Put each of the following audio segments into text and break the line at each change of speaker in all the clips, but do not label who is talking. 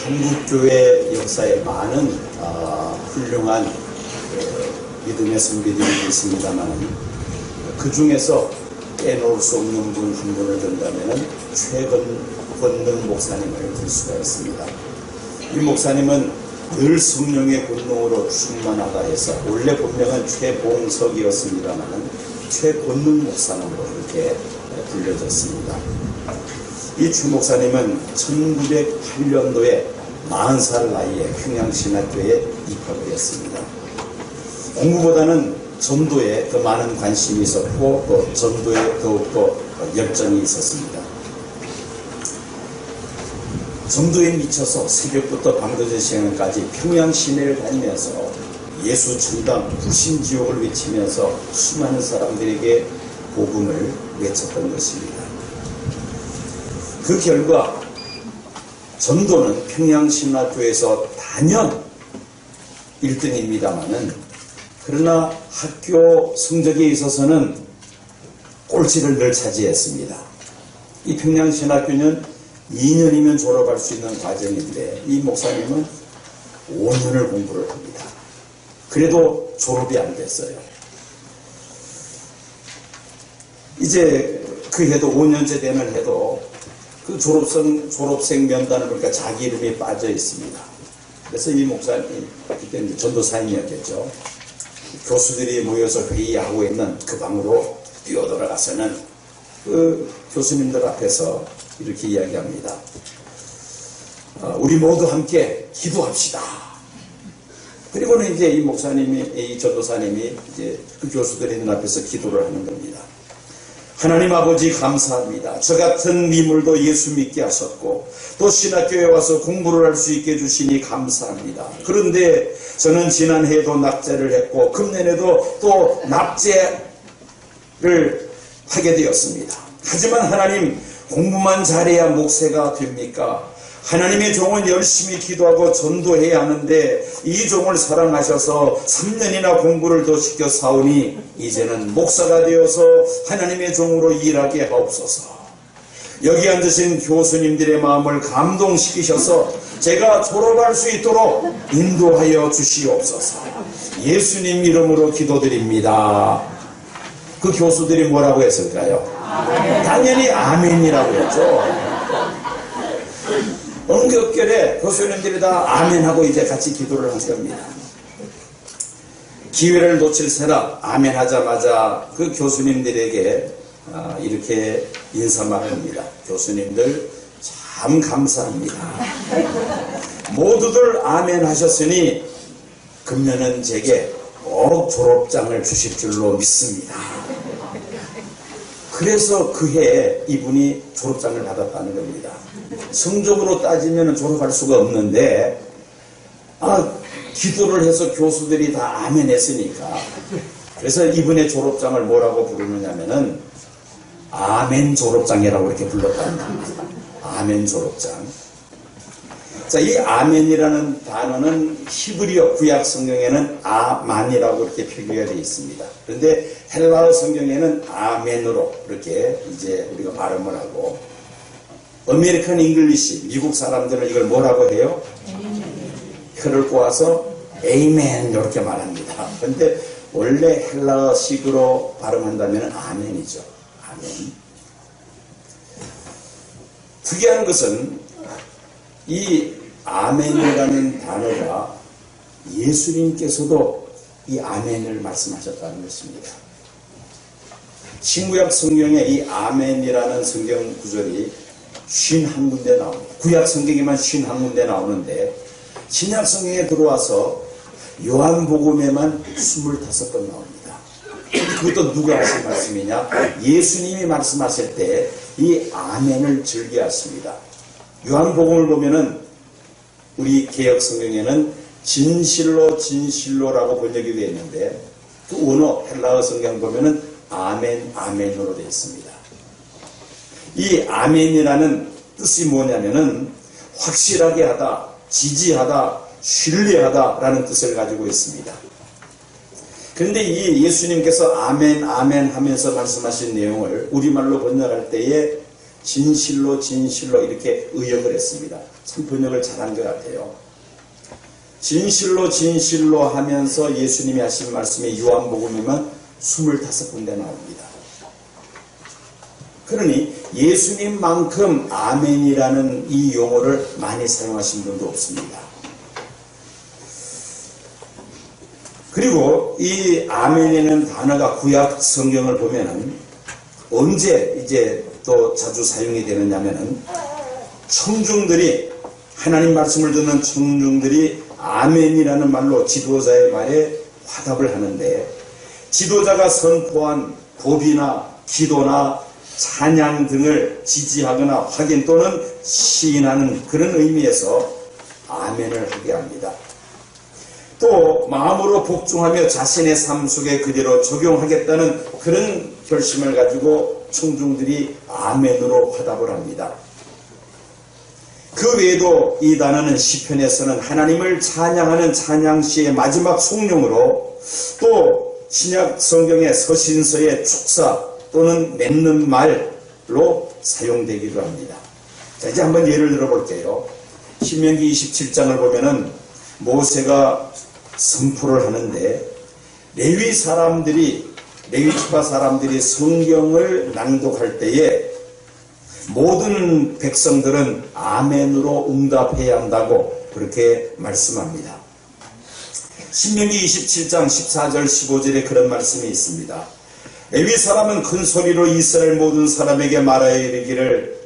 한국교회 역사에 많은 훌륭한 믿음의 선비들이 있습니다만 그 중에서 빼놓을 수 없는 분 한 분을 든다면 최권능 목사님을 들 수가 있습니다. 이 목사님은 늘 성령의 권능으로 충만하다 해서 원래 본명은 최봉석이었습니다만 최권능 목사님으로 그렇게 불려졌습니다. 이 최 목사님은 1908년도에 40살 나이에 평양신학교에 입학을 했습니다. 공부보다는 전도에 더 많은 관심이 있었고 또 전도에 더욱더 열정이 있었습니다. 전도에 미쳐서 새벽부터 밤늦은 시간까지 평양 시내를 다니면서 예수 전당 불신지옥을 외치면서 수많은 사람들에게 복음을 외쳤던 것입니다. 그 결과 전도는 평양신학교에서 단연 1등입니다만은 그러나 학교 성적에 있어서는 꼴찌를 늘 차지했습니다. 이 평양신학교는 2년이면 졸업할 수 있는 과정인데 이 목사님은 5년을 공부를 합니다. 그래도 졸업이 안 됐어요. 이제 그 해도 5년째 되는 해도 그 졸업생 명단을 보니까 자기 이름이 빠져 있습니다. 그래서 이 목사님, 그때 전도사님이었겠죠. 교수들이 모여서 회의하고 있는 그 방으로 뛰어들어가서는 그 교수님들 앞에서 이렇게 이야기합니다. 우리 모두 함께 기도합시다. 그리고는 이제 이 목사님이, 이 전도사님이 이제 그 교수들이 있는 앞에서 기도를 하는 겁니다. 하나님 아버지 감사합니다. 저 같은 미물도 예수 믿게 하셨고 또 신학교에 와서 공부를 할 수 있게 해주시니 감사합니다. 그런데 저는 지난해에도 납제를 했고 금년에도 또 납제를 하게 되었습니다. 하지만 하나님 공부만 잘해야 목사가 됩니까? 하나님의 종은 열심히 기도하고 전도해야 하는데 이 종을 사랑하셔서 3년이나 공부를 더 시켜 사오니 이제는 목사가 되어서 하나님의 종으로 일하게 하옵소서. 여기 앉으신 교수님들의 마음을 감동시키셔서 제가 졸업할 수 있도록 인도하여 주시옵소서. 예수님 이름으로 기도드립니다. 그 교수들이 뭐라고 했을까요? 당연히 아멘이라고 했죠. 엉겹결에 교수님들이 다 아멘하고 이제 같이 기도를 한 겁니다. 기회를 놓칠세라 아멘 하자마자 그 교수님들에게 이렇게 인사만 합니다. 교수님들 참 감사합니다. 모두들 아멘 하셨으니 금년은 제게 꼭 졸업장을 주실 줄로 믿습니다. 그래서 그 해에 이분이 졸업장을 받았다는 겁니다. 성적으로 따지면 졸업할 수가 없는데 기도를 해서 교수들이 다 아멘 했으니까 그래서 이분의 졸업장을 뭐라고 부르느냐면은 아멘 졸업장이라고 이렇게 불렀다는 겁니다. 아멘 졸업장. 자, 이 아멘이라는 단어는 히브리어 구약 성경에는 아만이라고 이렇게 표기가 되어 있습니다. 그런데 헬라어 성경에는 아멘으로 이렇게 이제 우리가 발음을 하고 아메리칸 잉글리시 미국 사람들은 이걸 뭐라고 해요? 혀를 꼬아서 에이멘 이렇게 말합니다. 그런데 원래 헬라어식으로 발음한다면 아멘이죠. 아멘. 특이한 것은 이 아멘이라는 단어가 예수님께서도 이 아멘을 말씀하셨다는 것입니다. 신구약 성경에 이 아멘이라는 성경 구절이 51군데 나옵니다. 구약 성경에만 51군데 나오는데 신약 성경에 들어와서 요한복음에만 25번 나옵니다. 그것도 누가 하신 말씀이냐? 예수님이 말씀하실 때 이 아멘을 즐겨하십니다. 요한복음을 보면은 우리 개역 성경에는 진실로 진실로라고 번역이 되어 있는데 그 원어 헬라어 성경 보면은 아멘 아멘으로 되어 있습니다. 이 아멘이라는 뜻이 뭐냐면은 확실하게 하다, 지지하다, 신뢰하다라는 뜻을 가지고 있습니다. 그런데 이 예수님께서 아멘 아멘 하면서 말씀하신 내용을 우리말로 번역할 때에 진실로 진실로 이렇게 의역을 했습니다. 참 번역을 잘한 것 같아요. 진실로 진실로 하면서 예수님이 하신 말씀이 요한복음이면 25군데 나옵니다. 그러니 예수님만큼 아멘이라는 이 용어를 많이 사용하신 분도 없습니다. 그리고 이 아멘이라는 단어가 구약 성경을 보면은 언제 이제 또 자주 사용이 되느냐면은 청중들이 하나님 말씀을 듣는 청중들이 아멘이라는 말로 지도자의 말에 화답을 하는데 지도자가 선포한 법이나 기도나 찬양 등을 지지하거나 확인 또는 시인하는 그런 의미에서 아멘을 하게 합니다. 또 마음으로 복종하며 자신의 삶 속에 그대로 적용하겠다는 그런 결심을 가지고 청중들이 아멘으로 화답을 합니다. 그 외에도 이 단어는 시편에서는 하나님을 찬양하는 찬양시의 마지막 송룡으로 또 신약 성경의 서신서의 축사 또는 맺는 말로 사용되기도 합니다. 자, 이제 한번 예를 들어 볼게요. 신명기 27장을 보면은 모세가 선포를 하는데 레위 지파 사람들이 성경을 낭독할 때에 모든 백성들은 아멘으로 응답해야 한다고 그렇게 말씀합니다. 신명기 27장 14절 15절에 그런 말씀이 있습니다. 레위 사람은 큰 소리로 이스라엘 모든 사람에게 말하여 이르기를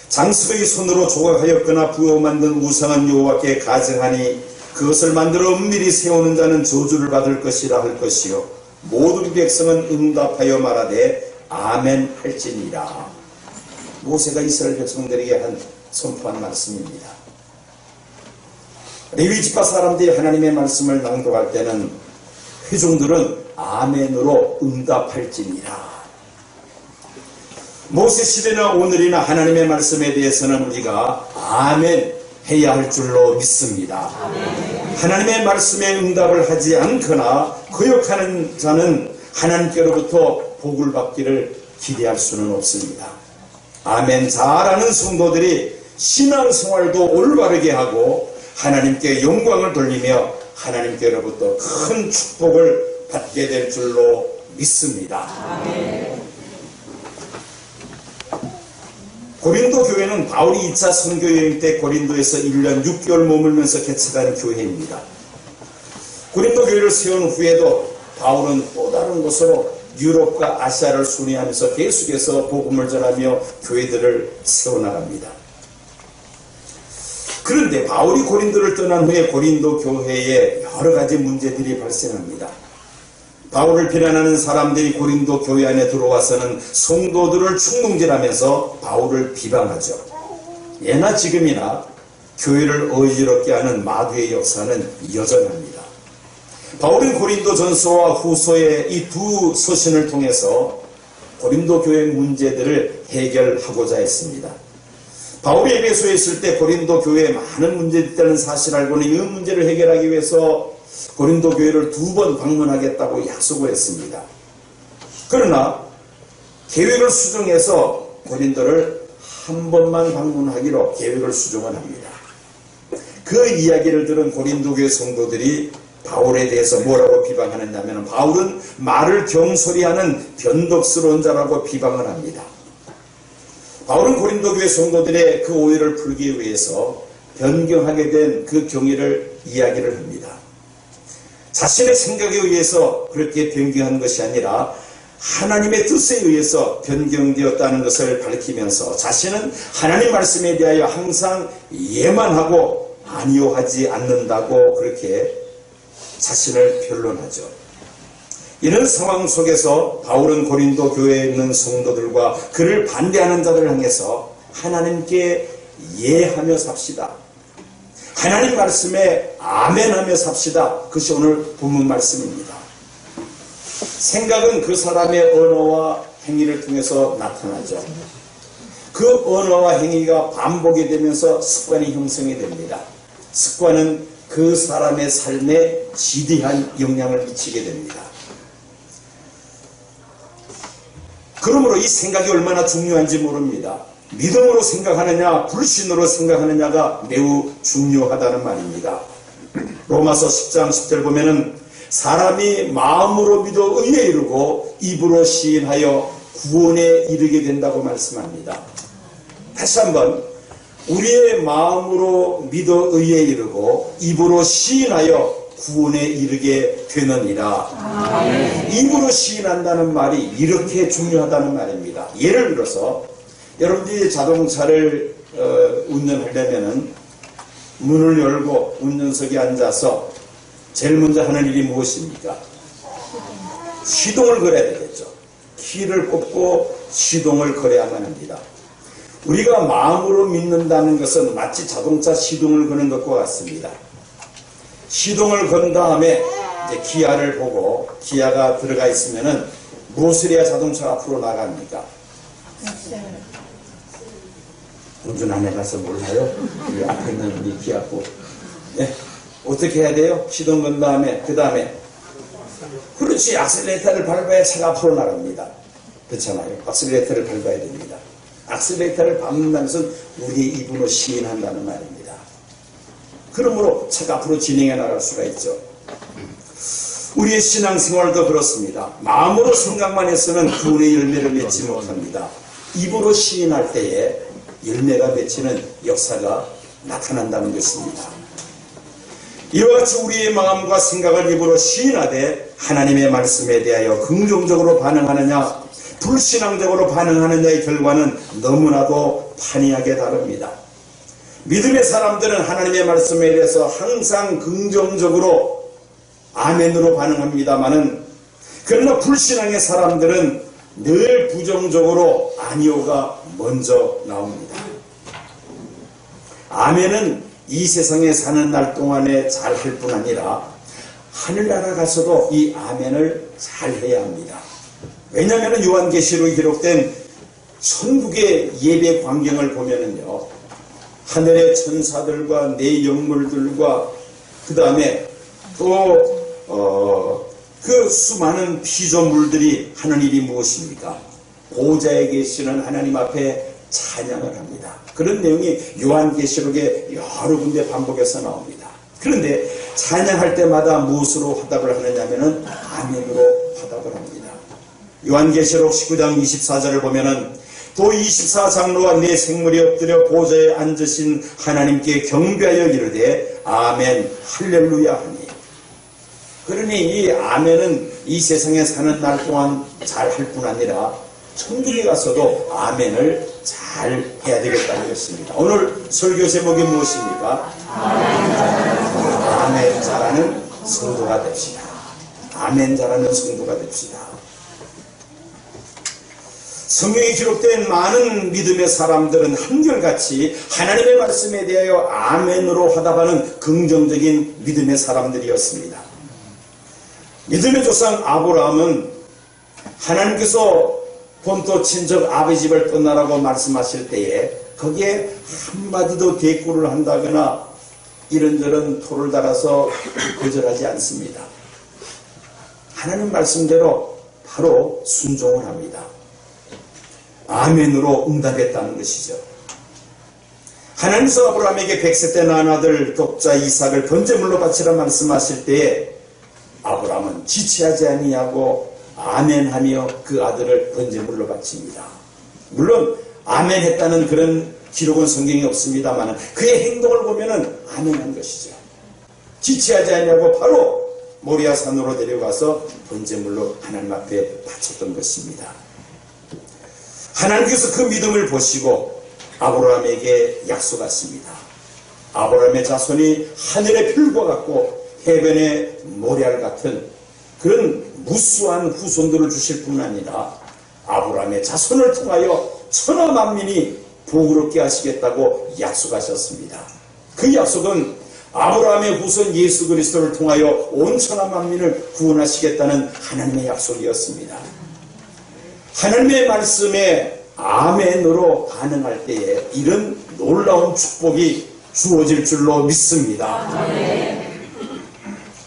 장수의 손으로 조각하였거나 부어 만든 우상은 여호와께 가증하니 그것을 만들어 은밀히 세우는 자는 저주를 받을 것이라 할 것이요 모든 백성은 응답하여 말하되 아멘 할지니라. 모세가 이스라엘 백성들에게 선포한 말씀입니다. 레위 지파 사람들이 하나님의 말씀을 낭독할 때는 회중들은 아멘으로 응답할지니라. 모세 시대나 오늘이나 하나님의 말씀에 대해서는 우리가 아멘 해야 할 줄로 믿습니다. 아멘. 하나님의 말씀에 응답을 하지 않거나 거역하는 자는 하나님께로부터 복을 받기를 기대할 수는 없습니다. 아멘 잘하는 성도들이 신앙생활도 올바르게 하고 하나님께 영광을 돌리며 하나님께로부터 큰 축복을 받게 될 줄로 믿습니다. 아멘. 고린도 교회는 바울이 2차 선교여행 때 고린도에서 1년 6개월 머물면서 개척한 교회입니다. 고린도 교회를 세운 후에도 바울은 또 다른 곳으로 유럽과 아시아를 순회하면서 계속해서 복음을 전하며 교회들을 세워나갑니다. 그런데 바울이 고린도를 떠난 후에 고린도 교회에 여러 가지 문제들이 발생합니다. 바울을 비난하는 사람들이 고린도 교회 안에 들어와서는 성도들을 충동질하면서 바울을 비방하죠. 예나 지금이나 교회를 어지럽게 하는 마귀의 역사는 여전합니다. 바울은 고린도 전서와 후서의 이 두 서신을 통해서 고린도 교회 문제들을 해결하고자 했습니다. 바울이 에베소에 있을 때 고린도 교회에 많은 문제들이 있다는 사실을 알고는 이 문제를 해결하기 위해서 고린도 교회를 2번 방문하겠다고 약속을 했습니다. 그러나 계획을 수정해서 고린도를 한 번만 방문하기로 계획을 수정을 합니다. 그 이야기를 들은 고린도 교회 성도들이 바울에 대해서 뭐라고 비방하느냐면 바울은 말을 경솔히하는 변덕스러운 자라고 비방을 합니다. 바울은 고린도 교회 성도들의 그 오해를 풀기 위해서 변경하게 된 그 경위를 이야기를 합니다. 자신의 생각에 의해서 그렇게 변경한 것이 아니라 하나님의 뜻에 의해서 변경되었다는 것을 밝히면서 자신은 하나님 말씀에 대하여 항상 예만하고 아니요하지 않는다고 그렇게 자신을 변론하죠. 이런 상황 속에서 바울은 고린도 교회에 있는 성도들과 그를 반대하는 자들을 향해서 하나님께 예하며 삽시다. 하나님 말씀에 아멘하며 삽시다. 그것이 오늘 본문 말씀입니다. 생각은 그 사람의 언어와 행위를 통해서 나타나죠. 그 언어와 행위가 반복이 되면서 습관이 형성이 됩니다. 습관은 그 사람의 삶에 지대한 영향을 미치게 됩니다. 그러므로 이 생각이 얼마나 중요한지 모릅니다. 믿음으로 생각하느냐 불신으로 생각하느냐가 매우 중요하다는 말입니다. 로마서 10장 10절 보면은 사람이 마음으로 믿어 의에 이르고 입으로 시인하여 구원에 이르게 된다고 말씀합니다. 다시 한번 우리의 마음으로 믿어 의에 이르고 입으로 시인하여 구원에 이르게 되느니라. 입으로 시인한다는 말이 이렇게 중요하다는 말입니다. 예를 들어서 여러분들이 자동차를 운전하려면은 문을 열고 운전석에 앉아서 제일 먼저 하는 일이 무엇입니까? 시동을 걸어야 되겠죠. 키를 꼽고 시동을 걸어야만 합니다. 우리가 마음으로 믿는다는 것은 마치 자동차 시동을 거는 것과 같습니다. 시동을 건 다음에 이제 기아를 보고 기아가 들어가 있으면은 무엇을 해야 자동차가 앞으로 나갑니까? 운전 안 해봐서 몰라요? 그 앞에 있는 우리 기아고. 네. 어떻게 해야 돼요? 시동 건 다음에, 그 다음에. 그렇지. 악셀레이터를 밟아야 차가 앞으로 나갑니다. 그렇잖아요. 악셀레이터를 밟아야 됩니다. 악셀레이터를 밟는다는 것은 우리의 입으로 시인한다는 말입니다. 그러므로 차가 앞으로 진행해 나갈 수가 있죠. 우리의 신앙생활도 그렇습니다. 마음으로 생각만 해서는 구원의 열매를 맺지 못합니다. 입으로 시인할 때에 열매가 맺히는 역사가 나타난다는 것입니다. 이와 같이 우리의 마음과 생각을 입으로 시인하되 하나님의 말씀에 대하여 긍정적으로 반응하느냐 불신앙적으로 반응하느냐의 결과는 너무나도 판이하게 다릅니다. 믿음의 사람들은 하나님의 말씀에 대해서 항상 긍정적으로 아멘으로 반응합니다마는 그러나 불신앙의 사람들은 늘 부정적으로 아니오가 먼저 나옵니다. 아멘은 이 세상에 사는 날 동안에 잘 할 뿐 아니라 하늘나라 가서도 이 아멘을 잘 해야 합니다. 왜냐하면 요한계시록에 기록된 천국의 예배 광경을 보면은요, 하늘의 천사들과 네 영물들과 그 다음에 또 그 수많은 피조물들이 하는 일이 무엇입니까? 보좌에 계시는 하나님 앞에 찬양을 합니다. 그런 내용이 요한계시록에 여러 군데 반복해서 나옵니다. 그런데 찬양할 때마다 무엇으로 화답을 하느냐면은 아멘으로 화답을 합니다. 요한계시록 19장 24절을 보면은 또 24장로와 네 생물이 엎드려 보좌에 앉으신 하나님께 경배하여 이르되 아멘 할렐루야 하니. 그러니 이 아멘은 이 세상에 사는 날 동안 잘 할 뿐 아니라 천국에 가서도 아멘을 잘 해야 되겠다는 것입니다. 오늘 설교 제목이 무엇입니까? 아멘 잘하는 성도가 됩시다. 아멘 잘하는 성도가 됩시다. 성경에 기록된 많은 믿음의 사람들은 한결같이 하나님의 말씀에 대하여 아멘으로 화답하는 긍정적인 믿음의 사람들이었습니다. 믿음의 조상 아브라함은 하나님께서 본토 친척 아버지 집을 떠나라고 말씀하실 때에 거기에 한마디도 대꾸를 한다거나 이런저런 토를 달아서 거절하지 않습니다. 하나님 말씀대로 바로 순종을 합니다. 아멘으로 응답했다는 것이죠. 하나님께서 아브라함에게 100세 때 낳은 아들 독자 이삭을 번제물로 바치라 말씀하실 때에 아브라함은 지체하지 아니하고 아멘하며 그 아들을 번제물로 바칩니다. 물론 아멘했다는 그런 기록은 성경에 없습니다만 그의 행동을 보면은 아멘한 것이죠. 지체하지 아니하고 바로 모리아 산으로 데려가서 번제물로 하나님 앞에 바쳤던 것입니다. 하나님께서 그 믿음을 보시고 아브라함에게 약속하십니다. 아브라함의 자손이 하늘의 별과 같고 해변의 모래알 같은 그런 무수한 후손들을 주실 뿐 아니라 아브라함의 자손을 통하여 천하 만민이 복을 얻게 하시겠다고 약속하셨습니다. 그 약속은 아브라함의 후손 예수 그리스도를 통하여 온 천하 만민을 구원하시겠다는 하나님의 약속이었습니다. 하나님의 말씀에 아멘으로 반응할 때에 이런 놀라운 축복이 주어질 줄로 믿습니다.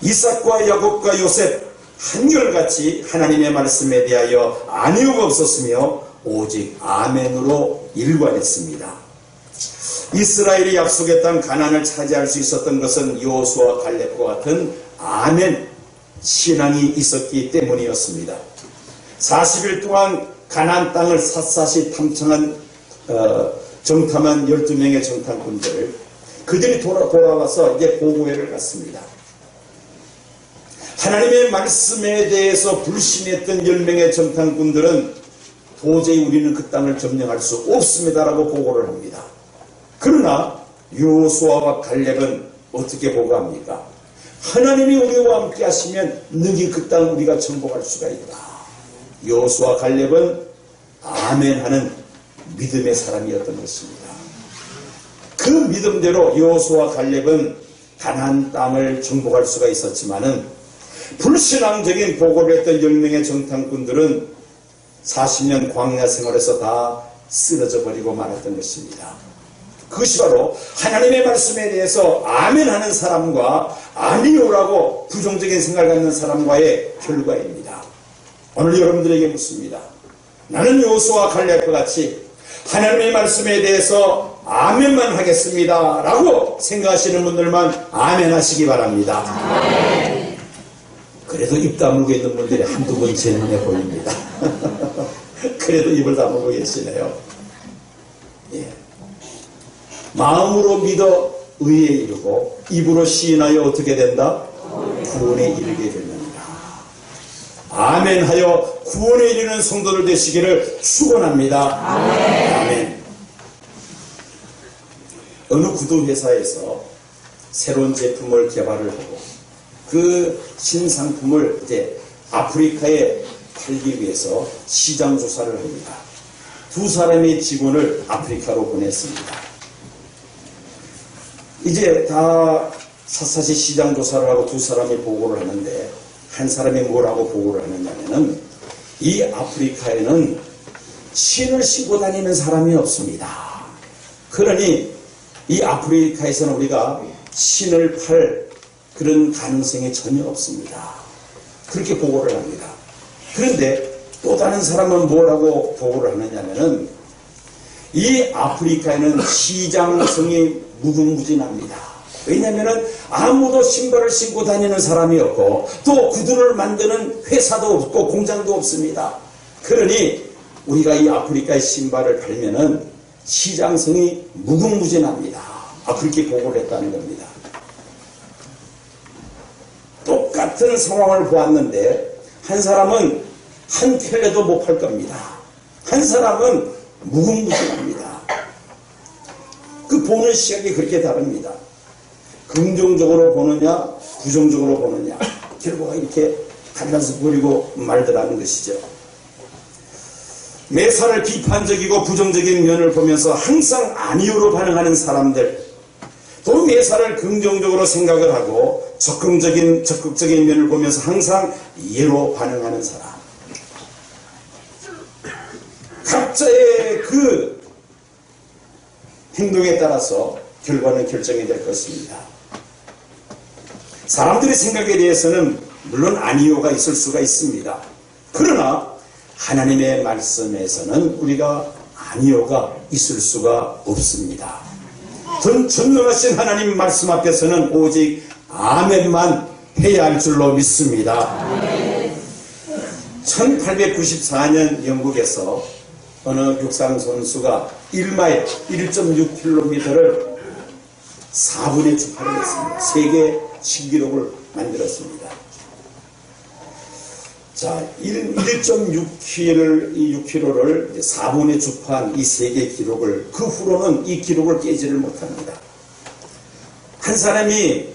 이삭과 야곱과 요셉 한결같이 하나님의 말씀에 대하여 아니오가 없었으며 오직 아멘으로 일관했습니다. 이스라엘이 약속의 땅 가나안을 차지할 수 있었던 것은 여호수아와 갈렙과 같은 아멘 신앙이 있었기 때문이었습니다. 40일 동안 가나안 땅을 샅샅이 정탐한 12명의 정탐꾼들, 그들이 돌아와서 이제 보고회를 갖습니다. 하나님의 말씀에 대해서 불신했던 10명의 정탐꾼들은 도저히 우리는 그 땅을 점령할 수 없습니다라고 보고를 합니다. 그러나 여호수아와 갈렙은 어떻게 보고합니까? 하나님이 우리와 함께 하시면 능히 그 땅 우리가 정복할 수가 있다. 여호수아 갈렙은 아멘하는 믿음의 사람이었던 것입니다. 그 믿음대로 여호수아 갈렙은 가나안 땅을 정복할 수가 있었지만은 불신앙적인 보고를 했던 10명의 정탐꾼들은 40년 광야 생활에서 다 쓰러져 버리고 말았던 것입니다. 그것이 바로 하나님의 말씀에 대해서 아멘하는 사람과 아니오라고 부정적인 생각을 갖는 사람과의 결과입니다. 오늘 여러분들에게 묻습니다. 나는 여호수아와 갈렙과 같이 하나님의 말씀에 대해서 아멘만 하겠습니다 라고 생각하시는 분들만 아멘 하시기 바랍니다. 아멘. 그래도 입 다물고 있는 분들이 한두 분 제 눈에 보입니다. 그래도 입을 다물고 계시네요. 예. 마음으로 믿어 의에 이르고 입으로 시인하여 어떻게 된다? 구원에 이르게 되느니라. 아멘하여 구원에 이르는 성도들 되시기를 축원합니다. 아멘. 아멘. 어느 구두회사에서 새로운 제품을 개발을 하고 그 신상품을 이제 아프리카에 팔기 위해서 시장 조사를 합니다. 두 사람의 직원을 아프리카로 보냈습니다. 이제 다 샅샅이 시장 조사를 하고 두 사람이 보고를 하는데 한 사람이 뭐라고 보고를 하느냐면은 이 아프리카에는 신을 신고 다니는 사람이 없습니다. 그러니 이 아프리카에서는 우리가 신을 팔 그런 가능성이 전혀 없습니다. 그렇게 보고를 합니다. 그런데 또 다른 사람은 뭐라고 보고를 하느냐면은 이 아프리카에는 시장성이 무궁무진합니다. 왜냐하면 아무도 신발을 신고 다니는 사람이 없고 또 구두를 만드는 회사도 없고 공장도 없습니다. 그러니 우리가 이 아프리카의 신발을 팔면은 시장성이 무궁무진합니다. 그렇게 보고를 했다는 겁니다. 똑같은 상황을 보았는데 한 사람은 한 켤레도 못 팔 겁니다. 한 사람은 무궁무진합니다. 그 보는 시각이 그렇게 다릅니다. 긍정적으로 보느냐 부정적으로 보느냐 결과가 이렇게 갈라서 버리고 말더라는 것이죠. 매사를 비판적이고 부정적인 면을 보면서 항상 아니오로 반응하는 사람들, 또 매사를 긍정적으로 생각을 하고 적극적인 면을 보면서 항상 예로 반응하는 사람, 각자의 그 행동에 따라서 결과는 결정이 될 것입니다. 사람들의 생각에 대해서는 물론 아니오가 있을 수가 있습니다. 그러나 하나님의 말씀에서는 우리가 아니오가 있을 수가 없습니다. 전능하신 하나님 말씀 앞에서는 오직 아멘만 해야 할 줄로 믿습니다. 1894년 영국에서 어느 육상 선수가 1마일 1.6km를 4분에 주파를 했습니다. 세계 신기록을 만들었습니다. 자, 1.6km를 4분에 주파한 이 세계 기록을 그 후로는 이 기록을 깨지를 못합니다. 한 사람이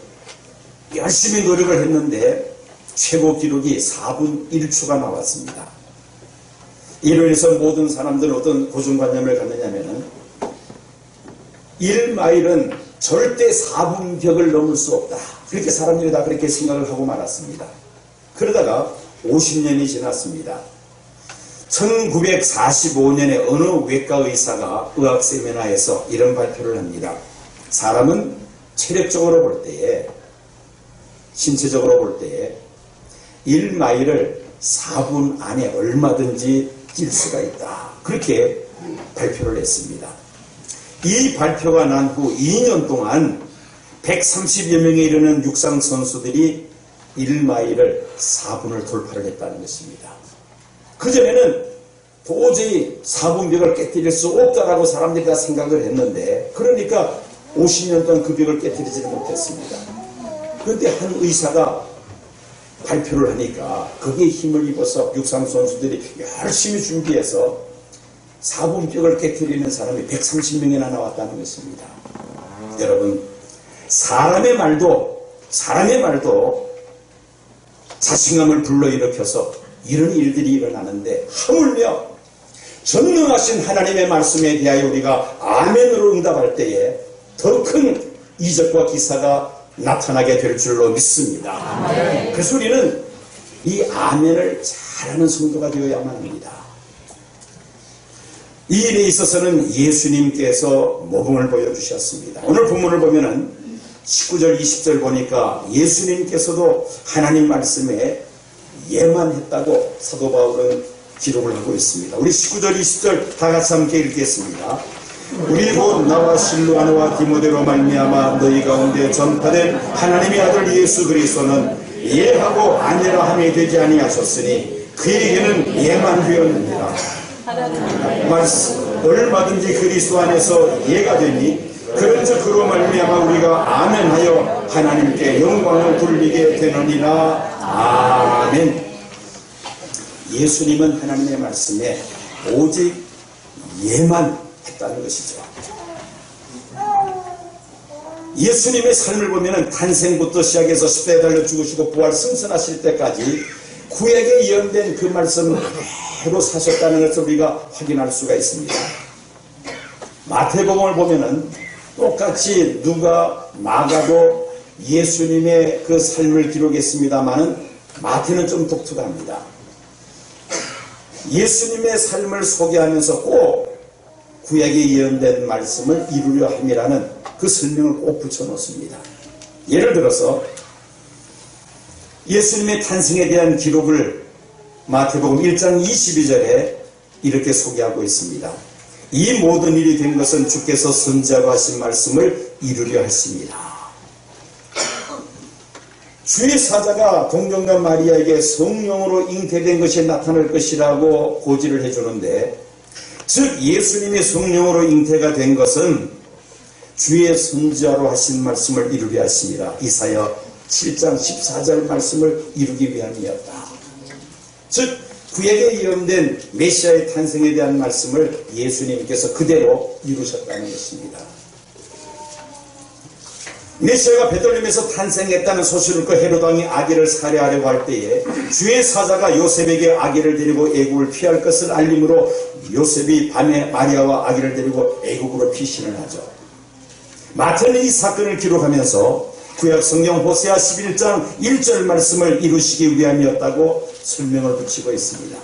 열심히 노력을 했는데 최고 기록이 4분 1초가 나왔습니다. 이로 인해서 모든 사람들은 어떤 고정관념을 갖느냐면은 1마일은 절대 4분격을 넘을 수 없다. 그렇게 사람들이 다 그렇게 생각을 하고 말았습니다. 그러다가 50년이 지났습니다. 1945년에 어느 외과 의사가 의학 세미나에서 이런 발표를 합니다. 사람은 체력적으로 볼 때에, 신체적으로 볼 때에 1마일을 4분 안에 얼마든지 뛸 수가 있다. 그렇게 발표를 했습니다. 이 발표가 난 후 2년 동안 130여 명에 이르는 육상 선수들이 1마일을 4분을 돌파를 했다는 것입니다. 그전에는 도저히 4분벽을 깨뜨릴 수 없다라고 사람들이 다 생각을 했는데, 그러니까 50년 동안 그 벽을 깨뜨리지를 못했습니다. 그런데 한 의사가 발표를 하니까 거기에 힘을 입어서 육상 선수들이 열심히 준비해서 4분벽을 깨뜨리는 사람이 130명이나 나왔다는 것입니다. 여러분, 사람의 말도 자신감을 불러일으켜서 이런 일들이 일어나는데, 하물며 전능하신 하나님의 말씀에 대하여 우리가 아멘으로 응답할 때에 더 큰 이적과 기사가 나타나게 될 줄로 믿습니다. 아멘. 그래서 우리는 이 아멘을 잘하는 성도가 되어야만 합니다. 이 일에 있어서는 예수님께서 모범을 보여주셨습니다. 오늘 본문을 보면은 19절 20절 보니까 예수님께서도 하나님 말씀에 예만했다고 사도 바울은 기록을 하고 있습니다. 우리 19절 20절 다 같이 함께 읽겠습니다. 우리 곧 나와 실로아노와 디모데로 말미암아 너희 가운데 전파된 하나님의 아들 예수 그리스도는 예하고 아니라 함이 되지 아니하셨으니 그에게는 예만되었느니라. 말씀 얼마든지 그리스도 안에서 예가 되니 그런즉 그로 말미암아 우리가 아멘하여 하나님께 영광을 돌리게 되느니라. 아멘. 예수님은 하나님의 말씀에 오직 예만 했다는 것이죠. 예수님의 삶을 보면 탄생부터 시작해서 십자가에 달려 죽으시고 부활 승천하실 때까지 구약에 예언된 그 말씀을 그대로 사셨다는 것을 우리가 확인할 수가 있습니다. 마태복음을 보면은 똑같이 누가, 마가도 예수님의 그 삶을 기록했습니다마는 마태는 좀 독특합니다. 예수님의 삶을 소개하면서 꼭 구약에 예언된 말씀을 이루려 함이라는 그 설명을 꼭 붙여놓습니다. 예를 들어서 예수님의 탄생에 대한 기록을 마태복음 1장 22절에 이렇게 소개하고 있습니다. 이 모든 일이 된 것은 주께서 선지자로 하신 말씀을 이루려 했습니다. 주의 사자가 동정녀 마리아에게 성령으로 잉태된 것이 나타날 것이라고 고지를 해주는데, 즉 예수님이 성령으로 잉태가 된 것은 주의 선지자로 하신 말씀을 이루려 했습니다. 이사야 7장 14절 말씀을 이루기 위함이었다. 즉 구약에 예언된 메시아의 탄생에 대한 말씀을 예수님께서 그대로 이루셨다는 것입니다. 메시아가 베들레헴에서 탄생했다는 소식을 듣고 헤롯 왕이 아기를 살해하려고 할 때에 주의 사자가 요셉에게 아기를 데리고 애국을 피할 것을 알림으로 요셉이 밤에 마리아와 아기를 데리고 애국으로 피신을 하죠. 마태는 이 사건을 기록하면서 구약 성경 호세아 11장 1절 말씀을 이루시기 위함이었다고 설명을 붙이고 있습니다.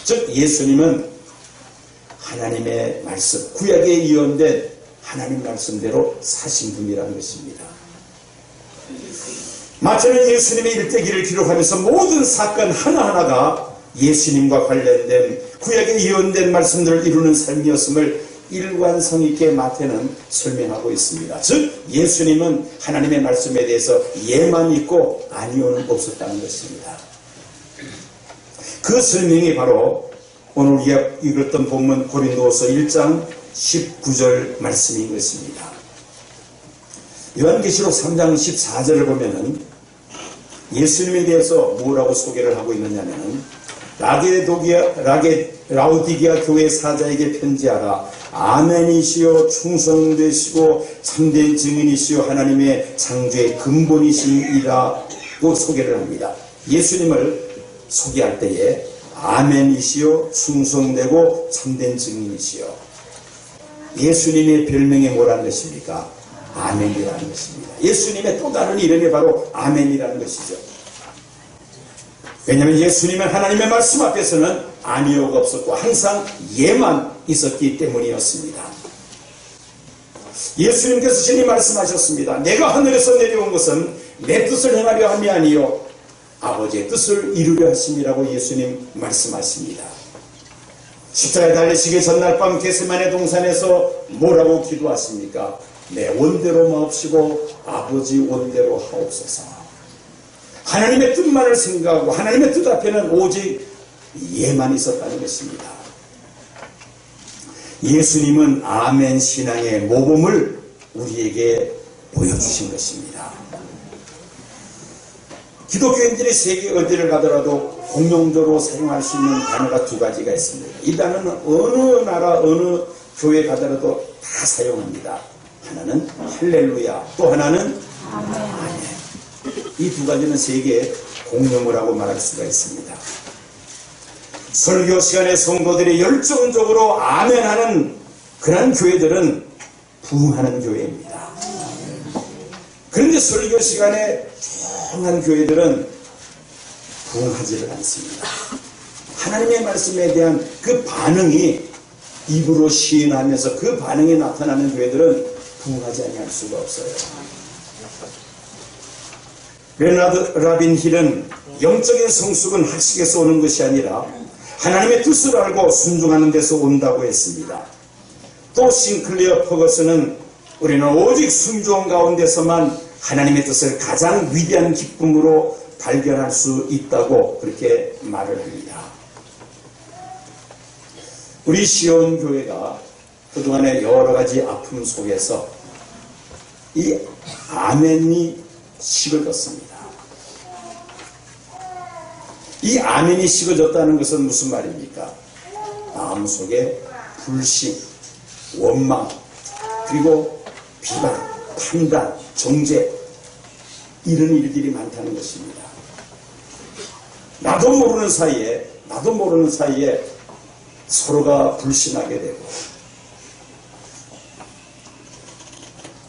즉 예수님은 하나님의 말씀, 구약에 예언된 하나님 말씀대로 사신 분이라는 것입니다. 마태는 예수님의 일대기를 기록하면서 모든 사건 하나하나가 예수님과 관련된 구약에 예언된 말씀들을 이루는 삶이었음을 일관성 있게 마태는 설명하고 있습니다. 즉 예수님은 하나님의 말씀에 대해서 예만 있고 아니오는 없었다는 것입니다. 그 설명이 바로 오늘 우리가 읽었던 본문 고린도후서 1장 19절 말씀인 것입니다. 요한계시록 3장 14절을 보면은 예수님에 대해서 뭐라고 소개를 하고 있느냐면은 라우디게아 교회 사자에게 편지하라. 아멘이시요 충성되시고 참된 증인이시요 하나님의 창조의 근본이시니라고 소개를 합니다. 예수님을 소개할 때에 아멘이시요 충성되고 참된 증인이시요. 예수님의 별명이 뭐라는 것입니까? 아멘이라는 것입니다. 예수님의 또 다른 이름이 바로 아멘이라는 것이죠. 왜냐하면 예수님은 하나님의 말씀 앞에서는 아니오가 없었고 항상 예만 있었기 때문이었습니다. 예수님께서 신이 말씀하셨습니다. 내가 하늘에서 내려온 것은 내 뜻을 행하려 함이 아니요 아버지의 뜻을 이루려 하심이라고 예수님 말씀하십니다. 십자가에 달리시기 전날 밤 겟세마네 동산에서 뭐라고 기도하십니까? 내 원대로 마옵시고 아버지 원대로 하옵소서. 하나님의 뜻만을 생각하고 하나님의 뜻 앞에는 오직 예만 있었다는 것입니다. 예수님은 아멘 신앙의 모범을 우리에게 보여주신 것입니다. 기독교인들이 세계 어디를 가더라도 공용적으로 사용할 수 있는 단어가 두 가지가 있습니다. 이 단어는 어느 나라 어느 교회 가더라도 다 사용합니다. 하나는 할렐루야, 또 하나는 아멘. 이 두 가지는 세계의 공용어라고 하고 말할 수가 있습니다. 설교 시간에 성도들이 열정적으로 아멘하는 그런 교회들은 부흥하는 교회입니다. 그런데 설교 시간에 조용한 교회들은 부흥하지를 않습니다. 하나님의 말씀에 대한 그 반응이 입으로 시인하면서 그 반응이 나타나는 교회들은 부흥하지 아니할 수가 없어요. 베너드 라빈 힐은 영적인 성숙은 학식에서 오는 것이 아니라 하나님의 뜻을 알고 순종하는 데서 온다고 했습니다. 또 싱클리어 퍼거슨은 우리는 오직 순종 가운데서만 하나님의 뜻을 가장 위대한 기쁨으로 발견할 수 있다고 그렇게 말을 합니다. 우리 시온 교회가 그동안의 여러 가지 아픔 속에서 이 아멘이 식어졌습니다. 이 아멘이 식어졌다는 것은 무슨 말입니까? 마음속에 불신, 원망, 그리고 비방, 판단, 정죄, 이런 일들이 많다는 것입니다. 나도 모르는 사이에 서로가 불신하게 되고,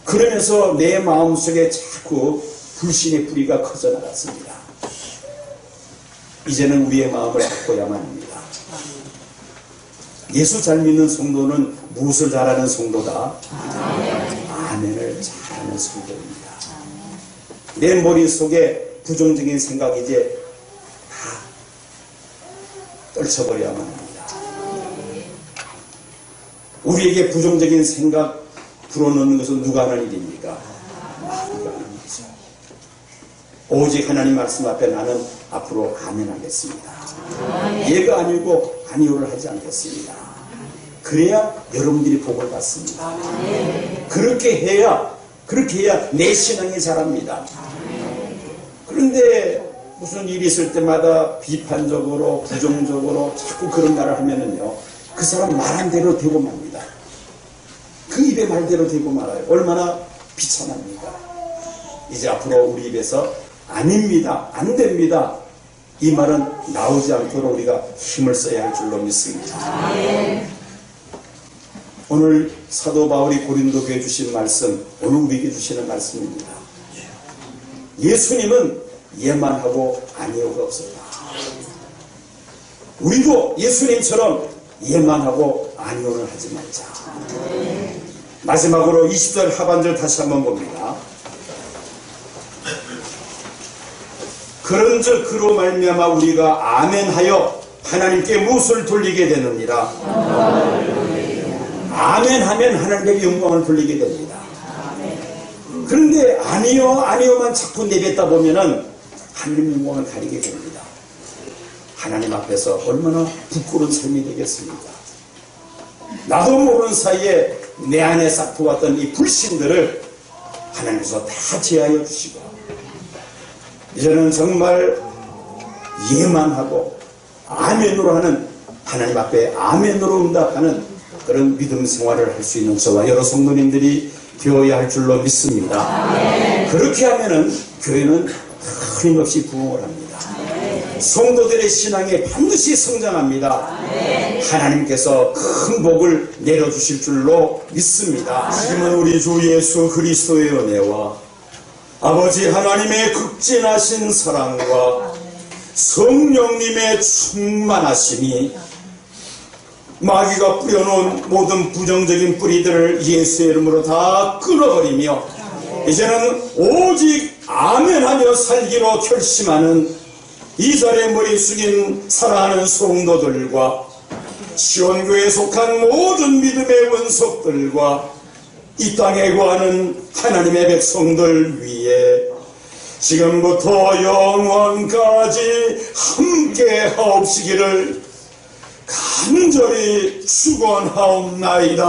그러면서 내 마음속에 자꾸 불신의 뿌리가 커져 나갔습니다. 이제는 우리의 마음을 바꿔야만 합니다. 예수 잘 믿는 성도는 무엇을 잘하는 성도다? 아멘을 잘하는 성도입니다. 내 머릿속에 부정적인 생각 이제 다 떨쳐버려야만 합니다. 우리에게 부정적인 생각 불어넣는 것은 누가 하는 일입니까? 우리가 하는 일이죠. 오직 하나님 말씀 앞에 나는 앞으로 아멘하겠습니다. 예가 아니고 아니오를 하지 않겠습니다. 그래야 여러분들이 복을 받습니다. 그렇게 해야 내 신앙이 자랍니다. 그런데 무슨 일이 있을 때마다 비판적으로 부정적으로 자꾸 그런 말을 하면은요, 그 사람 말한 대로 되고 맙니다. 그 입의 말대로 되고 말아요. 얼마나 비참합니까? 이제 앞으로 우리 입에서 아닙니다, 안 됩니다, 이 말은 나오지 않도록 우리가 힘을 써야 할 줄로 믿습니다. 오늘 사도 바울이 고린도 교회에 주신 말씀, 오늘 우리에게 주시는 말씀입니다. 예수님은 예만 하고 아니오가 없었다. 우리도 예수님처럼 예만 하고 아니오를 하지 말자. 마지막으로 20절 하반절 다시 한번 봅니다. 그런즉 그로 말미암아 우리가 아멘하여 하나님께 무엇을 돌리게 되느니라. 아멘하면 하나님께 영광을 돌리게 됩니다. 그런데 아니요만 자꾸 내뱉다 보면은 하나님 영광을 가리게 됩니다. 하나님 앞에서 얼마나 부끄러운 삶이 되겠습니까? 나도 모르는 사이에 내 안에 쌓고왔던 이 불신들을 하나님께서 다 제하여 주시고, 이제는 정말 예만 하고 아멘으로 하는, 하나님 앞에 아멘으로 응답하는 그런 믿음 생활을 할 수 있는 저와 여러 성도님들이 되어야 할 줄로 믿습니다. 그렇게 하면은 교회는 끊임없이 부흥을 합니다. 성도들의 신앙이 반드시 성장합니다. 하나님께서 큰 복을 내려주실 줄로 믿습니다. 지금은 우리 주 예수 그리스도의 은혜와 아버지 하나님의 극진하신 사랑과 성령님의 충만하심이 마귀가 뿌려놓은 모든 부정적인 뿌리들을 예수의 이름으로 다 끊어버리며 이제는 오직 아멘하며 살기로 결심하는 이 자리에 머리 숙인 사랑하는 성도들과 시온교회에 속한 모든 믿음의 원석들과 이 땅에 거하는 하나님의 백성들 위해 지금부터 영원까지 함께 하옵시기를 간절히 축원하옵나이다.